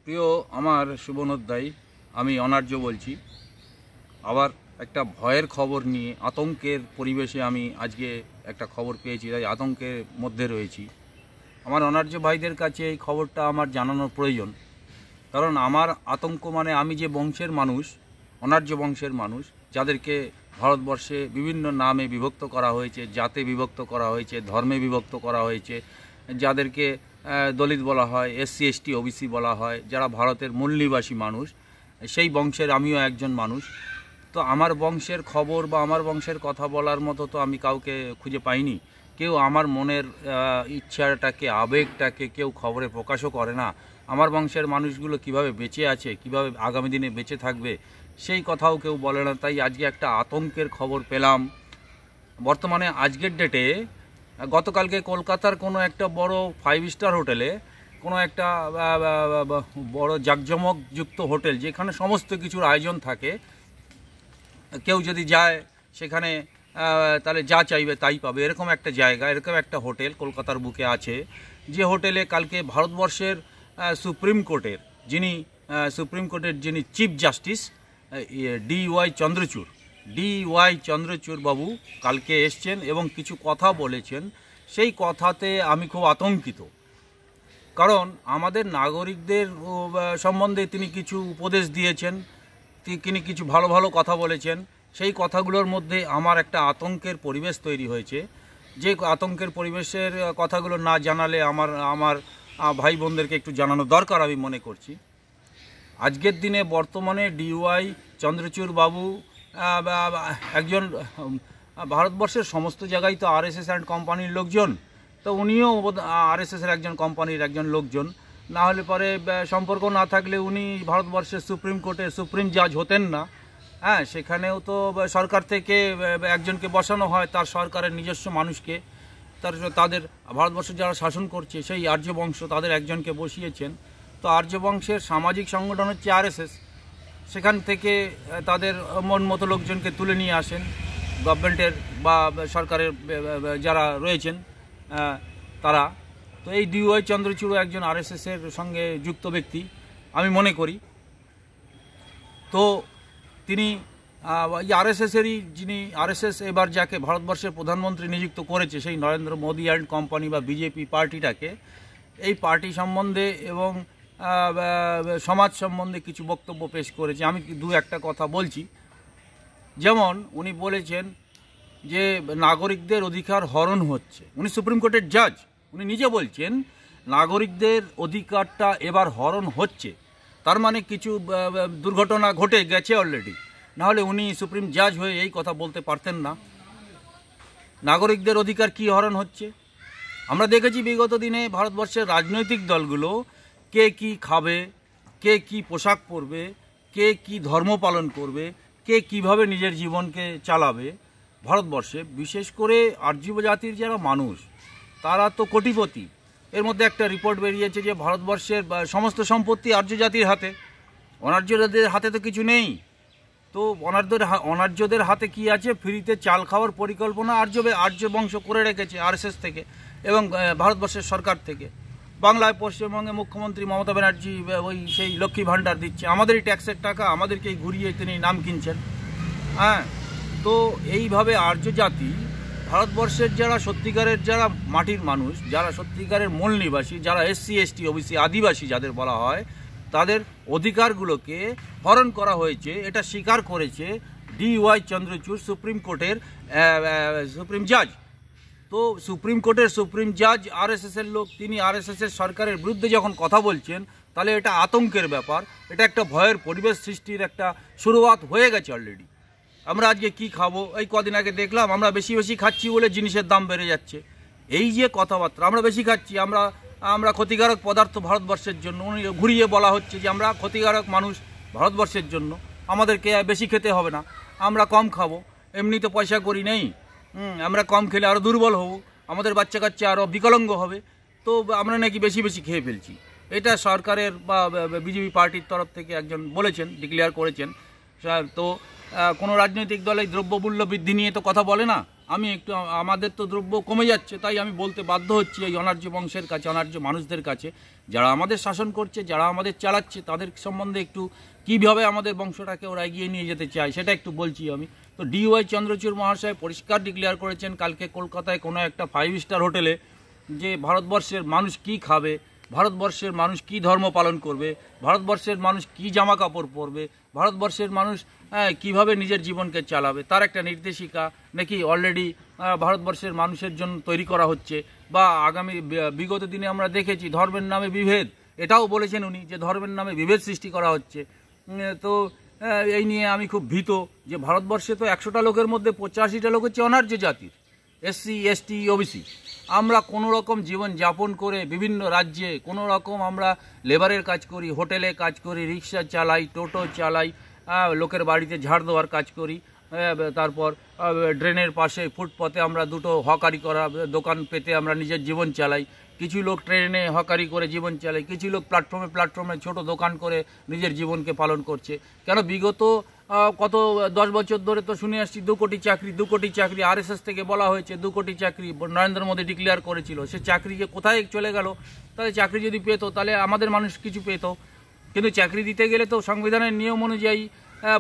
প্রিয় আমার শুভনোদ্দায়ী, আমি অনার্য বলছি। আবার একটা ভয়ের খবর নিয়ে আতঙ্কের পরিবেশে আমি আজকে একটা খবর পেয়েছি, তাই আতঙ্কের মধ্যে রয়েছি। আমার অনার্য ভাইদের কাছে এই খবরটা আমার জানানোর প্রয়োজন, কারণ আমার আতঙ্ক মানে আমি যে বংশের মানুষ, অনার্য বংশের মানুষ, যাদেরকে ভারতবর্ষে বিভিন্ন নামে বিভক্ত করা হয়েছে, জাতে বিভক্ত করা হয়েছে, ধর্মে বিভক্ত করা হয়েছে, যাদেরকে দলিত বলা হয়, এসসি এসটি ওবিসি বলা হয়, যারা ভারতের মূল নিবাসী মানুষ, সেই বংশের আমিও একজন মানুষ। তো আমার বংশের খবর বা আমার বংশের কথা বলার মতো তো আমি কাউকে খুঁজে পাইনি। কেউ আমার মনের ইচ্ছাটাকে, আবেগটাকে কেউ খবরে প্রকাশও করে না। আমার বংশের মানুষগুলো কিভাবে বেঁচে আছে, কিভাবে আগামী দিনে বেঁচে থাকবে, সেই কথাও কেউ বলে না। তাই আজকে একটা আতঙ্কের খবর পেলাম। বর্তমানে আজকের ডেটে গতকালকে কলকাতার কোনো একটা বড় 5 স্টার হোটেলে, কোনো একটা বড় জাঁকজমকযুক্ত হোটেল, যেখানে সমস্ত কিছুর আয়োজন থাকে, কেউ যদি যায় সেখানে তাহলে যা চাইবে তাই পাবে, এরকম একটা জায়গা, এরকম একটা হোটেল কলকাতার বুকে আছে। যে হোটেলে কালকে ভারতবর্ষের সুপ্রিম কোর্টের যিনি চিফ জাস্টিস ডিওয়াই চন্দ্রচূড় বাবু কালকে এসছেন এবং কিছু কথা বলেছেন। সেই কথাতে আমি খুব আতঙ্কিত, কারণ আমাদের নাগরিকদের সম্বন্ধে তিনি কিছু উপদেশ দিয়েছেন, তিনি কিছু ভালো ভালো কথা বলেছেন। সেই কথাগুলোর মধ্যে আমার একটা আতঙ্কের পরিবেশ তৈরি হয়েছে, যে আতঙ্কের পরিবেশের কথাগুলো না জানালে আমার ভাই বোনদেরকে একটু জানানো দরকার আমি মনে করছি। আজকের দিনে বর্তমানে ডিওয়াই চন্দ্রচূড় বাবু একজন ভারতবর্ষের সমস্ত জায়গায় তো আরএসএস অ্যান্ড কোম্পানির লোকজন, তো উনিও আরএসএসের একজন কোম্পানির একজন লোকজন। না হলে পরে সম্পর্ক না থাকলে উনি ভারতবর্ষের সুপ্রিম কোর্টের সুপ্রিম জাজ হতেন না। হ্যাঁ, সেখানেও তো সরকার থেকে একজনকে বসানো হয়, তার সরকারের নিজস্ব মানুষকে, তাদের ভারতবর্ষ যারা শাসন করছে সেই আর্য বংশ, তাদের একজনকে বসিয়েছেন। তো আর্য বংশের সামাজিক সংগঠন হচ্ছে আরএসএস, সেখান থেকে তাদের মন মতো লোকজনকে তুলে নিয়ে আসেন গভর্নমেন্টের বা সরকারের যারা রয়েছেন তারা। তো এই ডিওয়াই চন্দ্রচূড় একজন আরএসএসের সঙ্গে যুক্ত ব্যক্তি আমি মনে করি। তো তিনি আরএসএসেরই, যিনি আরএসএস এবার যাকে ভারতবর্ষের প্রধানমন্ত্রী নিযুক্ত করেছে, সেই নরেন্দ্র মোদী অ্যান্ড কোম্পানি বা বিজেপি পার্টিটাকে, এই পার্টি সম্বন্ধে এবং সমাজ সম্বন্ধে কিছু বক্তব্য পেশ করেছে। আমি দু একটা কথা বলছি। যেমন উনি বলেছেন যে নাগরিকদের অধিকার হরণ হচ্ছে। উনি সুপ্রিম কোর্টের জাজ, উনি নিজে বলছেন নাগরিকদের অধিকারটা এবার হরণ হচ্ছে। তার মানে কিছু দুর্ঘটনা ঘটে গেছে অলরেডি, নাহলে উনি সুপ্রিম জাজ হয়ে এই কথা বলতে পারতেন না। নাগরিকদের অধিকার কি হরণ হচ্ছে? আমরা দেখেছি বিগত দিনে ভারতবর্ষের রাজনৈতিক দলগুলো কে কি খাবে, কে কি পোশাক পরবে, কে কি ধর্ম পালন করবে, কে কিভাবে নিজের জীবনকে চালাবে। ভারতবর্ষে বিশেষ করে আর্য জাতির যারা মানুষ, তারা তো কোটিপতি। এর মধ্যে একটা রিপোর্ট বেরিয়েছে যে ভারতবর্ষের সমস্ত সম্পত্তি আর্য জাতির হাতে, অনার্যদের হাতে তো কিছু নেই। তো অনার্যদের হাতে কি আছে? ফ্রিতে চাল খাওয়ার পরিকল্পনা আর্য বংশ করে রেখেছে আরএসএস থেকে এবং ভারতবর্ষের সরকার থেকে। বাংলায়, পশ্চিমবঙ্গে মুখ্যমন্ত্রী মমতা ব্যানার্জি সেই লক্ষ্মী ভাণ্ডার দিচ্ছে, আমাদেরই ট্যাক্সের টাকা, আমাদেরকেই ঘুরিয়ে তিনি নাম কিনছেন। হ্যাঁ, তো এইভাবে আর্য জাতি, ভারতবর্ষের যারা সত্যিকারের, যারা মাটির মানুষ, যারা সত্যিকারের মূল নিবাসী, যারা এসসি এসটি ওবিসি আদিবাসী যাদের বলা হয়, তাদের অধিকারগুলোকে হরণ করা হয়েছে। এটা স্বীকার করেছে ডিওয়াই চন্দ্রচূড়, সুপ্রিম কোর্টের সুপ্রিম জাজ। তো সুপ্রিম কোর্টের সুপ্রিম জাজ আরএসএসের লোক, তিনি আরএসএসের সরকারের বিরুদ্ধে যখন কথা বলছেন, তাহলে এটা আতঙ্কের ব্যাপার, এটা একটা ভয়ের পরিবেশ সৃষ্টির একটা শুরুয়াত হয়ে গেছে অলরেডি। আমরা আজকে কি খাবো, এই কদিন আগে দেখলাম আমরা বেশি বেশি খাচ্ছি বলে জিনিসের দাম বেড়ে যাচ্ছে। এই যে কথাবার্তা, আমরা বেশি খাচ্ছি, আমরা ক্ষতিকারক পদার্থ ভারতবর্ষের জন্য, ঘুরিয়ে বলা হচ্ছে যে আমরা ক্ষতিকারক মানুষ ভারতবর্ষের জন্য, আমাদেরকে বেশি খেতে হবে না, আমরা কম খাবো, এমনি তো পয়সা করি নেই, আমরা কম খেলে আরও দুর্বল হব, আমাদের বাচ্চা কাচ্চা আরও বিকলাঙ্গ হবে, তো আমরা নাকি বেশি বেশি খেয়ে ফেলছি। এটা সরকারের বা বিজেপি পার্টির তরফ থেকে একজন বলেছেন, ডিক্লেয়ার করেছেন। তো কোনো রাজনৈতিক দল এই দ্রব্যমূল্য বৃদ্ধি নিয়ে তো কথা বলে না। আমি একটু আমাদের তো দ্রব্য কমে যাচ্ছে, তাই আমি বলতে বাধ্য হচ্ছি এই অনার্য বংশের কাছে, অনার্য মানুষদের কাছে, যারা আমাদের শাসন করছে, যারা আমাদের চালাচ্ছে, তাদের সম্বন্ধে একটু কীভাবে আমাদের বংশটাকে ওরা এগিয়ে নিয়ে যেতে চায় সেটা একটু বলছি আমি। তো DY চন্দ্রচূড় মহাশয় পরিষ্কার ডিক্লেয়ার করেছেন কালকে কলকাতায় কোনো একটা 5 স্টার হোটেলে যে ভারতবর্ষের মানুষ কি খাবে, ভারতবর্ষের মানুষ কি ধর্ম পালন করবে, ভারতবর্ষের মানুষ কি জামা কাপড় পরবে, ভারতবর্ষের মানুষ কিভাবে নিজের জীবনকে চালাবে, তার একটা নির্দেশিকা নাকি অলরেডি ভারতবর্ষের মানুষের জন্য তৈরি করা হচ্ছে। বা আগামী বিগত দিনে আমরা দেখেছি ধর্মের নামে বিভেদ, এটাও বলেছেন উনি যে ধর্মের নামে বিভেদ সৃষ্টি করা হচ্ছে। তো এই নিয়ে আমি খুব ভীত যে ভারতবর্ষে তো 100টা লোকের মধ্যে 85টা লোক হচ্ছে অনার্য জাতির, SC ST OBC। আমরা কোনো রকম জীবন যাপন করে বিভিন্ন রাজ্যে কোনো রকম আমরা লেবারের কাজ করি, হোটেলে কাজ করি, রিক্সা চালাই, টোটো চালাই, লোকের বাড়িতে ঝাড় দেওয়ার কাজ করি, তারপর ড্রেনের পাশে ফুটপথে আমরা দুটো হকারি করা দোকান পেতে আমরা নিজের জীবন চালাই। কিছু লোক ট্রেনে হকারি করে জীবন চালায়, কিছু লোক প্ল্যাটফর্মে ছোট দোকান করে নিজের জীবনকে পালন করছে। কেন বিগত কত 10 বছর ধরে তো শুনে আসছি 2 কোটি চাকরি, 2 কোটি চাকরি, RSS থেকে বলা হয়েছে 2 কোটি চাকরি নরেন্দ্র মোদী ডিক্লেয়ার করেছিল। সে চাকরি যে কোথায় চলে গেল, তাহলে চাকরি যদি পেতো তাহলে আমাদের মানুষ কিছু পেত, কিন্তু চাকরি দিতে গেলে তো সংবিধানের নিয়ম অনুযায়ী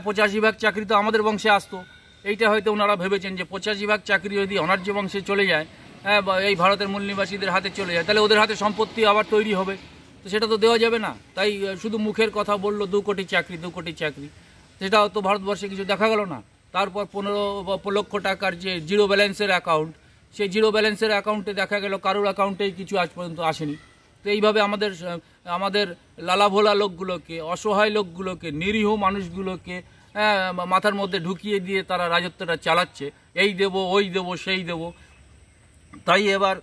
85 ভাগ চাকরি তো আমাদের বংশে আসতো। এইটা হয়তো ওনারা ভেবেছেন যে 85 ভাগ চাকরি যদি অনার্য বংশে চলে যায়, এই ভারতের মূল নিবাসীদের হাতে চলে যায়, তাহলে ওদের হাতে সম্পত্তি আবার তৈরি হবে, তো সেটা তো দেওয়া যাবে না। তাই শুধু মুখের কথা বললো 2 কোটি চাকরি, 2 কোটি চাকরি, সেটাও তো ভারতবর্ষে কিছু দেখা গেল না। তারপর 15 লক্ষ টাকার যে জিরো ব্যালেন্সের অ্যাকাউন্ট, সেই জিরো ব্যালেন্সের অ্যাকাউন্টে দেখা গেল কারোর অ্যাকাউন্টেই কিছু আজ পর্যন্ত আসেনি। তো এইভাবে আমাদের লালাভোলা লোকগুলোকে, অসহায় লোকগুলোকে, নিরীহ মানুষগুলোকে মাথার মধ্যে ঢুকিয়ে দিয়ে তারা রাজত্বটা চালাচ্ছে, এই দেব, ওই দেব, সেই দেব। তাই এবার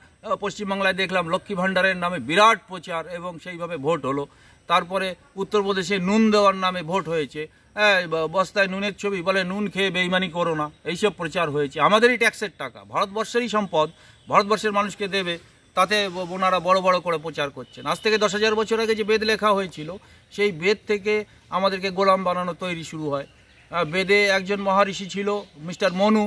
পশ্চিমবাংলায় দেখলাম লক্ষ্মী ভাণ্ডারের নামে বিরাট প্রচার এবং সেইভাবে ভোট হলো। তারপরে উত্তরপ্রদেশে নুন দেওয়ার নামে ভোট হয়েছে, বস্তায় নুনের ছবি, বলে নুন খেয়ে বেইমানি করো না, এইসব প্রচার হয়েছে। আমাদেরই ট্যাক্সের টাকা, ভারতবর্ষেরই সম্পদ, ভারতবর্ষের মানুষকে দেবে, তাতে ওনারা বড় বড় করে প্রচার করছেন। আজ থেকে 10,000 বছর আগে যে বেদ লেখা হয়েছিল, সেই বেদ থেকে আমাদেরকে গোলাম বানানো তৈরি শুরু হয়। বেদে একজন মহারিষি ছিল মিস্টার মনু,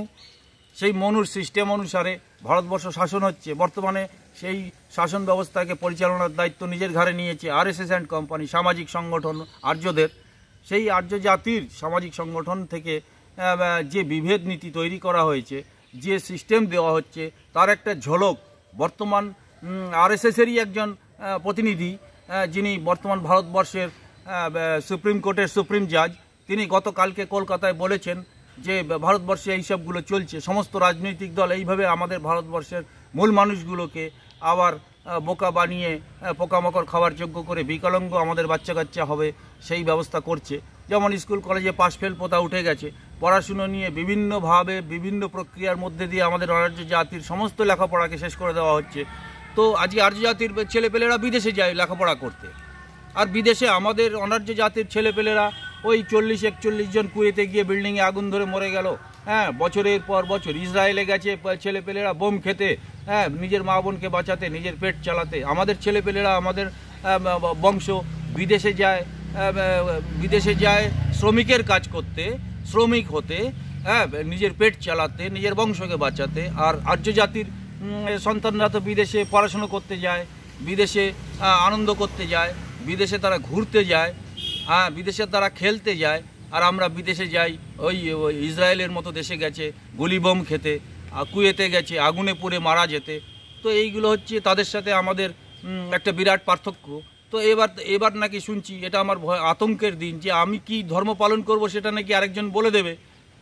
সেই মনুর সিস্টেম অনুসারে ভারতবর্ষ শাসন হচ্ছে। বর্তমানে সেই শাসন ব্যবস্থাকে পরিচালনার দায়িত্ব নিজের ঘাড়ে নিয়েছে RSS অ্যান্ড কোম্পানি, সামাজিক সংগঠন আর্যদের। সেই আর্য জাতির সামাজিক সংগঠন থেকে যে বিভেদ নীতি তৈরি করা হয়েছে, যে সিস্টেম দেওয়া হচ্ছে, তার একটা ঝলক বর্তমান RSS-এরই একজন প্রতিনিধি, যিনি বর্তমান ভারতবর্ষের সুপ্রিম কোর্টের সুপ্রিম জাজ, তিনি গতকালকে কলকাতায় বলেছেন যে ভারতবর্ষে এইসবগুলো চলছে, সমস্ত রাজনৈতিক দল এইভাবে আমাদের ভারতবর্ষের মূল মানুষগুলোকে আবার বোকা বানিয়ে পোকামাকড় খাওয়ার যোগ্য করে বিকলাঙ্গ আমাদের বাচ্চা কাচ্চা হবে সেই ব্যবস্থা করছে। যেমন স্কুল কলেজে পাস ফেল প্রথা উঠে গেছে, পড়াশুনো নিয়ে বিভিন্নভাবে বিভিন্ন প্রক্রিয়ার মধ্যে দিয়ে আমাদের অনার্য জাতির সমস্ত লেখাপড়াকে শেষ করে দেওয়া হচ্ছে। তো আজকে আর্য জাতির ছেলেপেলেরা বিদেশে যায় লেখাপড়া করতে, আর বিদেশে আমাদের অনার্য জাতির ছেলেপেলেরা ওই 40-41 জন কুয়েতে গিয়ে বিল্ডিংয়ে আগুন ধরে মরে গেল। বছরের পর বছর ইসরায়েলে গেছে ছেলেপেলেরা বোম খেতে, নিজের মা বোনকে বাঁচাতে, নিজের পেট চালাতে। আমাদের ছেলেপেলেরা, আমাদের বংশ বিদেশে যায় শ্রমিকের কাজ করতে, শ্রমিক হতে, নিজের পেট চালাতে, নিজের বংশকে বাঁচাতে। আর আর্য জাতির সন্তানরা তো বিদেশে পড়াশুনো করতে যায়, বিদেশে আনন্দ করতে যায়, বিদেশে তারা ঘুরতে যায়, বিদেশে তারা খেলতে যায়। আর আমরা বিদেশে যাই ওই ইসরায়েলের মতো দেশে গেছে গুলি বোম খেতে, কুয়েতে গেছে আগুনে পুড়ে মারা যেতে। তো এইগুলো হচ্ছে তাদের সাথে আমাদের একটা বিরাট পার্থক্য। তো এবার নাকি শুনছি, এটা আমার আতঙ্কের দিন, যে আমি কি ধর্ম পালন করব সেটা নাকি আরেকজন বলে দেবে,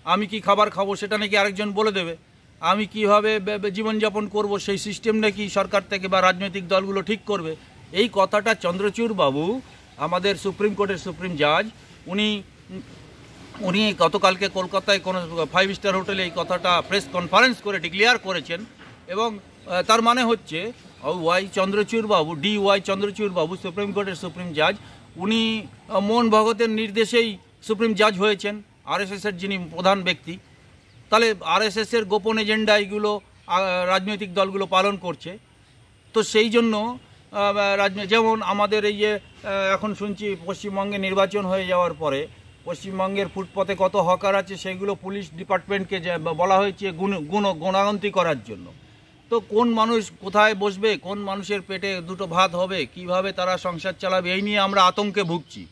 আমি কি খাবার খাবো সেটা নাকি আরেকজন বলে দেবে, আমি কীভাবে জীবনযাপন করব সেই সিস্টেম নাকি সরকার থেকে বা রাজনৈতিক দলগুলো ঠিক করবে। এই কথাটা চন্দ্রচূড় বাবু, আমাদের সুপ্রিম কোর্টের সুপ্রিম জাজ, উনি গতকালকে কলকাতায় কোনো 5 স্টার হোটেলে এই কথাটা প্রেস কনফারেন্স করে ডিক্লেয়ার করেছেন। এবং তার মানে হচ্ছে DY চন্দ্রচূড় বাবু সুপ্রিম কোর্টের সুপ্রিম জাজ, উনি মোহন ভগতের নির্দেশেই সুপ্রিম জাজ হয়েছেন, RSS-এর যিনি প্রধান ব্যক্তি। তাহলে RSS-এর গোপন এজেন্ডা এইগুলো রাজনৈতিক দলগুলো পালন করছে। তো সেই জন্য যেমন আমাদের এই যে এখন শুনছি পশ্চিমবঙ্গে নির্বাচন হয়ে যাওয়ার পরে পশ্চিমবঙ্গের ফুটপথে কত হকার আছে সেগুলো পুলিশ ডিপার্টমেন্টকে বলা হয়েছে গুণাগুন্তি করার জন্য। তো কোন মানুষ কোথায় বসবে, কোন মানুষের পেটে দুটো ভাত হবে, কিভাবে তারা সংসার চালাবে, এই নিয়ে আমরা আতঙ্কে ভুগছি।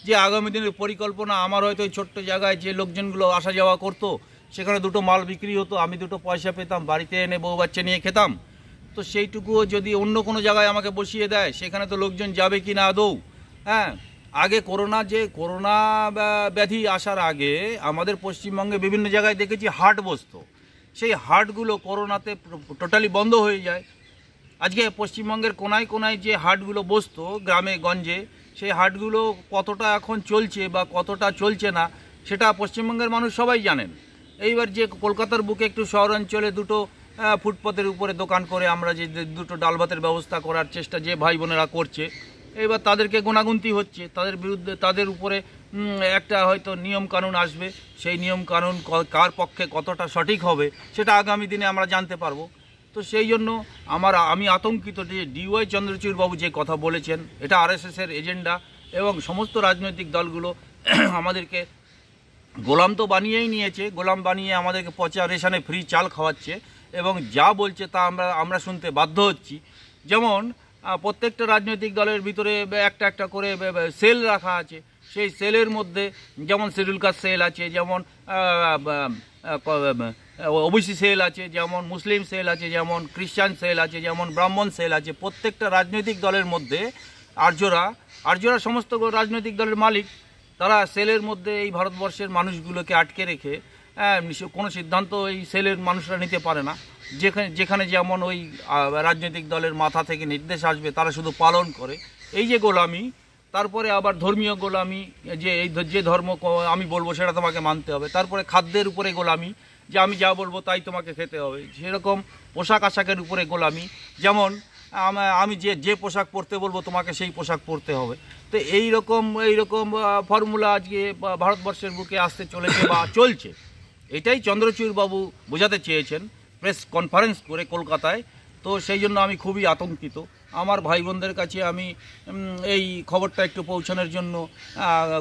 যে আগামী দিনের পরিকল্পনা, আমার হয়তো ওই ছোট্ট জায়গায় যে লোকজনগুলো আসা যাওয়া করতো সেখানে দুটো মাল বিক্রি হতো, আমি দুটো পয়সা পেতাম, বাড়িতে এনে বউ বাচ্চা নিয়ে খেতাম। তো সেইটুকুও যদি অন্য কোনো জায়গায় আমাকে বসিয়ে দেয়, সেখানে তো লোকজন যাবে কি না আদৌ? হ্যাঁ, আগে করোনা ব্যাধি আসার আগে আমাদের পশ্চিমবঙ্গে বিভিন্ন জায়গায় দেখেছি হাট বসতো। সেই হাটগুলো করোনাতে টোটালি বন্ধ হয়ে যায়। আজকে পশ্চিমবঙ্গের কোনায় কোনায় যে হাটগুলো বসতো গ্রামে গঞ্জে, সেই হাটগুলো কতটা এখন চলছে বা কতটা চলছে না সেটা পশ্চিমবঙ্গের মানুষ সবাই জানেন। এইবার যে কলকাতার বুকে একটু শহরাঞ্চলে দুটো ফুটপাতের উপরে দোকান করে আমরা যে দুটো ডাল ভাতের ব্যবস্থা করার চেষ্টা যে ভাই বোনেরা করছে, এবার তাদেরকে গুণাগুন্তি হচ্ছে, তাদের বিরুদ্ধে তাদের উপরে একটা হয়তো নিয়ম কানুন আসবে। সেই নিয়ম কানুন কার পক্ষে কতটা সঠিক হবে সেটা আগামী দিনে আমরা জানতে পারবো। তো সেই জন্য আমি আতঙ্কিত যে DY চন্দ্রচূড় বাবু যে কথা বলেছেন, এটা RSSের এজেন্ডা এবং সমস্ত রাজনৈতিক দলগুলো আমাদেরকে গোলাম তো বানিয়েই নিয়েছে, গোলাম বানিয়ে আমাদেরকে পচা রেশনে ফ্রি চাল খাওয়াচ্ছে এবং যা বলছে তা আমরা শুনতে বাধ্য হচ্ছি। যেমন প্রত্যেকটা রাজনৈতিক দলের ভিতরে একটা একটা করে সেল রাখা আছে। সেই সেলের মধ্যে যেমন শিডিউল কাস্ট সেল আছে, যেমন ওবিসি সেল আছে, যেমন মুসলিম সেল আছে, যেমন খ্রিস্টান সেল আছে, যেমন ব্রাহ্মণ সেল আছে। প্রত্যেকটা রাজনৈতিক দলের মধ্যে আর্যরা সমস্ত রাজনৈতিক দলের মালিক। তারা সেলের মধ্যে এই ভারতবর্ষের মানুষগুলোকে আটকে রেখে কোনো সিদ্ধান্ত এই সেলের মানুষরা নিতে পারে না। যেখানে যেমন ওই রাজনৈতিক দলের মাথা থেকে নির্দেশ আসবে তারা শুধু পালন করে। এই যে গোলামি, তারপরে আবার ধর্মীয় গোলামি, যে ধর্ম আমি বলবো সেটা তোমাকে মানতে হবে। তারপরে খাদ্যের উপরে গোলামি, যে আমি যা বলবো তাই তোমাকে খেতে হবে। সেরকম পোশাক আশাকের উপরে গোলামি, যেমন আমি যে পোশাক পরতে বলবো তোমাকে সেই পোশাক পরতে হবে। তো এই রকম ফর্মুলা আজকে ভারতবর্ষের বুকে আসতে চলেছে বা চলছে। এটাই চন্দ্রচূড় বাবু বোঝাতে চেয়েছেন প্রেস কনফারেন্স করে কলকাতায়। তো সেই জন্য আমি খুবই আতঙ্কিত। আমার ভাই বোনদের কাছে আমি এই খবরটা একটু পৌঁছানোর জন্য,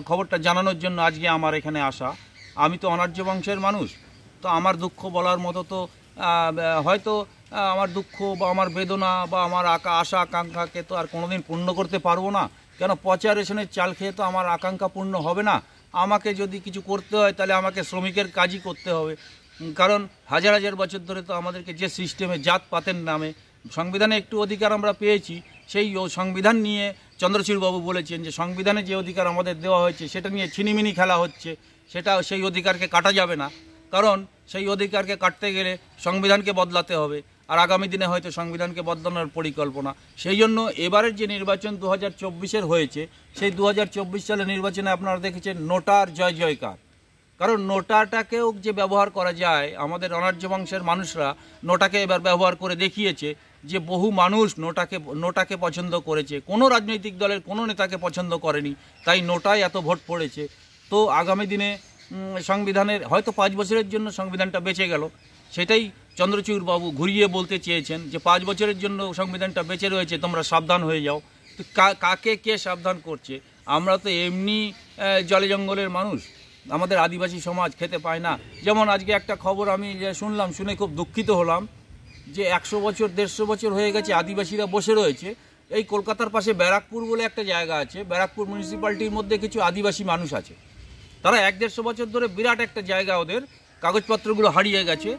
খবরটা জানানোর জন্য আজকে আমার এখানে আসা। আমি তো অনার্য বংশের মানুষ, তো আমার দুঃখ বলার মতো তো হয়তো আমার দুঃখ বা আমার বেদনা বা আমার আশা আকাঙ্ক্ষাকে তো আর কোনোদিন পূর্ণ করতে পারবো না। কেন, পচা রেশনের চাল খেয়ে তো আমার আকাঙ্ক্ষা পূর্ণ হবে না। আমাকে যদি কিছু করতে হয় তাহলে আমাকে শ্রমিকের কাজই করতে হবে। কারণ হাজার হাজার বছর ধরে তো আমাদেরকে যে সিস্টেমে জাতপাতের নামে সংবিধানে একটু অধিকার আমরা পেয়েছি, সেই সংবিধান নিয়ে চন্দ্রচূড় বাবু বলেছেন যে সংবিধানে যে অধিকার আমাদের দেওয়া হয়েছে সেটা নিয়ে ছিনিমিনি খেলা হচ্ছে। সেই অধিকারকে কাটা যাবে না, কারণ সেই অধিকারকে কাটতে গেলে সংবিধানকে বদলাতে হবে। আর আগামী দিনে হয়তো সংবিধানকে বদলানোর পরিকল্পনা। সেই জন্য এবারের যে নির্বাচন 2024-এর হয়েছে, সেই 2024 সালের নির্বাচনে আপনারা দেখেছেন নোটার জয় জয়কার। কারণ নোটাটাকেও যে ব্যবহার করা যায়, আমাদের অনার্য বংশের মানুষরা নোটাকে এবার ব্যবহার করে দেখিয়েছে যে বহু মানুষ নোটাকে পছন্দ করেছে, কোনো রাজনৈতিক দলের কোনো নেতাকে পছন্দ করেনি, তাই নোটায় এত ভোট পড়েছে। তো আগামী দিনে সংবিধানের হয়তো 5 বছরের জন্য সংবিধানটা বেঁচে গেল, সেটাই চন্দ্রচূড় বাবু ঘুরিয়ে বলতে চেয়েছেন যে 5 বছরের জন্য সংবিধানটা বেঁচে রয়েছে, তোমরা সাবধান হয়ে যাও। তো কাকে কে সাবধান করছে? আমরা তো এমনি জলে জঙ্গলের মানুষ, আমাদের আদিবাসী সমাজ খেতে পায় না। যেমন আজকে একটা খবর আমি শুনলাম, শুনে খুব দুঃখিত হলাম যে 100 বছর 150 বছর হয়ে গেছে আদিবাসীরা বসে রয়েছে। এই কলকাতার পাশে ব্যারাকপুর বলে একটা জায়গা আছে, ব্যারাকপুর মিউনিসিপ্যালিটির মধ্যে কিছু আদিবাসী মানুষ আছে। তারা 150 বছর ধরে বিরাট একটা জায়গা, ওদের কাগজপত্রগুলো হারিয়ে গেছে।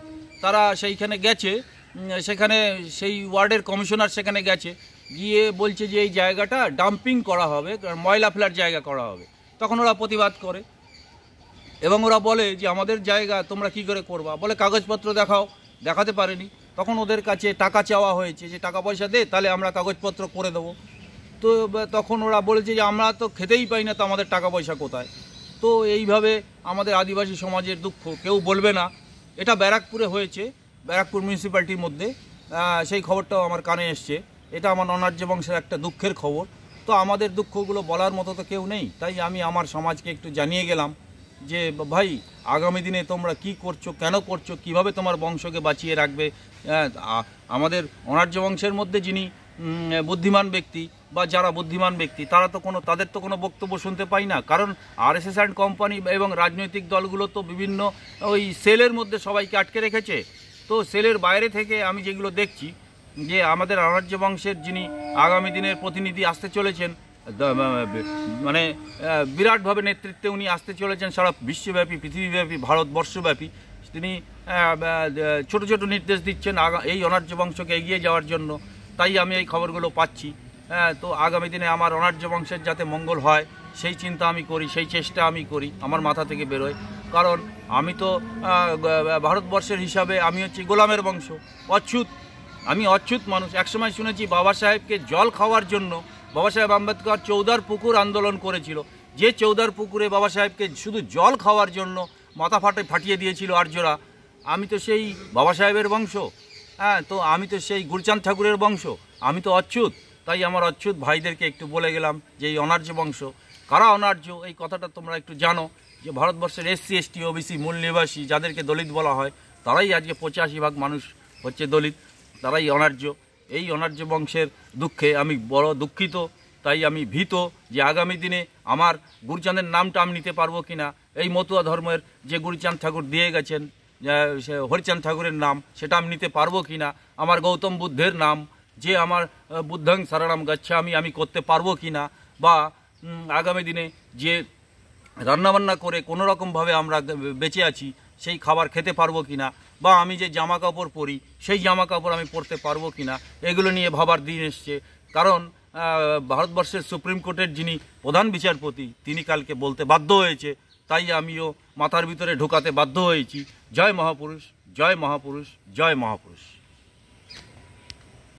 তারা সেইখানে গেছে, সেখানে সেই ওয়ার্ডের কমিশনার সেখানে গেছে, গিয়ে বলছে যে এই জায়গাটা ডাম্পিং করা হবে, ময়লা ফেলার জায়গা করা হবে। তখন ওরা প্রতিবাদ করে এবং ওরা বলে যে আমাদের জায়গা তোমরা কি করে করবা, বলে কাগজপত্র দেখাও। দেখাতে পারেনি। তখন ওদের কাছে টাকা চাওয়া হয়েছে যে টাকা পয়সা দে, তাহলে আমরা কাগজপত্র করে দেবো। তো তখন ওরা বলেছে যে আমরা তো খেতেই পাই না, তো আমাদের টাকা পয়সা কোথায়? তো এইভাবে আমাদের আদিবাসী সমাজের দুঃখ কেউ বলবে না। এটা ব্যারাকপুরে হয়েছে, ব্যারাকপুর মিউনিসিপ্যালিটির মধ্যে, সেই খবরটাও আমার কানে এসছে। এটা আমার অনার্য বংশের একটা দুঃখের খবর। তো আমাদের দুঃখগুলো বলার মতো তো কেউ নেই, তাই আমি আমার সমাজকে একটু জানিয়ে গেলাম যে ভাই আগামী দিনে তোমরা কি করছো, কেন করছো, কিভাবে তোমার বংশকে বাঁচিয়ে রাখবে। আমাদের অনার্য বংশের মধ্যে যিনি বুদ্ধিমান ব্যক্তি বা যারা বুদ্ধিমান ব্যক্তি তাদের তো কোনো বক্তব্য শুনতে পাই না। কারণ আরএসএস অ্যান্ড কোম্পানি এবং রাজনৈতিক দলগুলো তো বিভিন্ন ওই সেলের মধ্যে সবাইকে আটকে রেখেছে। তো সেলের বাইরে থেকে আমি যেগুলো দেখছি যে আমাদের অনার্য বংশের যিনি আগামী দিনের প্রতিনিধি আসতে চলেছেন, মানে বিরাটভাবে নেতৃত্বে উনি আসতে চলেছেন সারা বিশ্বব্যাপী, পৃথিবীব্যাপী, ভারতবর্ষব্যাপী। তিনি ছোট ছোট নির্দেশ দিচ্ছেন এই অনার্য বংশকে এগিয়ে যাওয়ার জন্য। তাই আমি এই খবরগুলো পাচ্ছি। তো আগামী দিনে আমার অনার্য বংশের যাতে মঙ্গল হয় সেই চিন্তা আমি করি, সেই চেষ্টা আমি করি, আমার মাথা থেকে বেরোয়। কারণ আমি তো ভারতবর্ষের হিসাবে আমি হচ্ছি গোলামের বংশ, অচ্যুত। আমি অচ্যুত মানুষ। একসময় শুনেছি বাবা সাহেবকে জল খাওয়ার জন্য বাবা সাহেব আম্বেদকর চৌদার পুকুর আন্দোলন করেছিল। যে চৌদার পুকুরে বাবা সাহেবকে শুধু জল খাওয়ার জন্য মাথা ফাটিয়ে দিয়েছিল আর্যরা। আমি তো সেই বাবা সাহেবের বংশ। তো আমি তো সেই গুরচাঁদ ঠাকুরের বংশ। আমি তো অচ্যুত। তাই আমার অচ্যুত ভাইদেরকে একটু বলে গেলাম যে এই অনার্য বংশ কারা অনার্য এই কথাটা তোমরা একটু জানো, যে ভারতবর্ষের এসসি এসটি ওবিসি মূল নিবাসী যাদেরকে দলিত বলা হয়, তারাই আজকে 85% মানুষ হচ্ছে দলিত, তারাই অনার্য। এই অনার্য বংশের দুঃখে আমি বড় দুঃখিত। তাই আমি ভীত যে আগামী দিনে আমার গুরুচাঁদের নামটা আমি নিতে পারবো কিনা। এই মতুয়া ধর্মের যে গুরুচাঁদ ঠাকুর দিয়ে গেছেন হরিচাঁদ ঠাকুরের নাম, সেটা আমি নিতে পারবো কিনা। আমার গৌতম বুদ্ধের নাম যে আমার বুদ্ধং শরণম গচ্ছামি আমি করতে পারবো কিনা। বা আগামী দিনে যে রান্নাবান্না করে কোনো রকমভাবে আমরা বেঁচে আছি সেই খাবার খেতে পারবো কিনা। বা আমি যে জামা কাপড় পরি সেই জামা কাপড় আমি পরতে পারবো কিনা, এগুলো নিয়ে ভাবার দিন এসছে। কারণ ভারতবর্ষের সুপ্রিম কোর্টের যিনি প্রধান বিচারপতি তিনি কালকে বলতে বাধ্য হয়েছে, তাই আমিও মাথার ভিতরে ঢোকাতে বাধ্য হয়েছি। জয় মহাপুরুষ, জয় মহাপুরুষ, জয় মহাপুরুষ।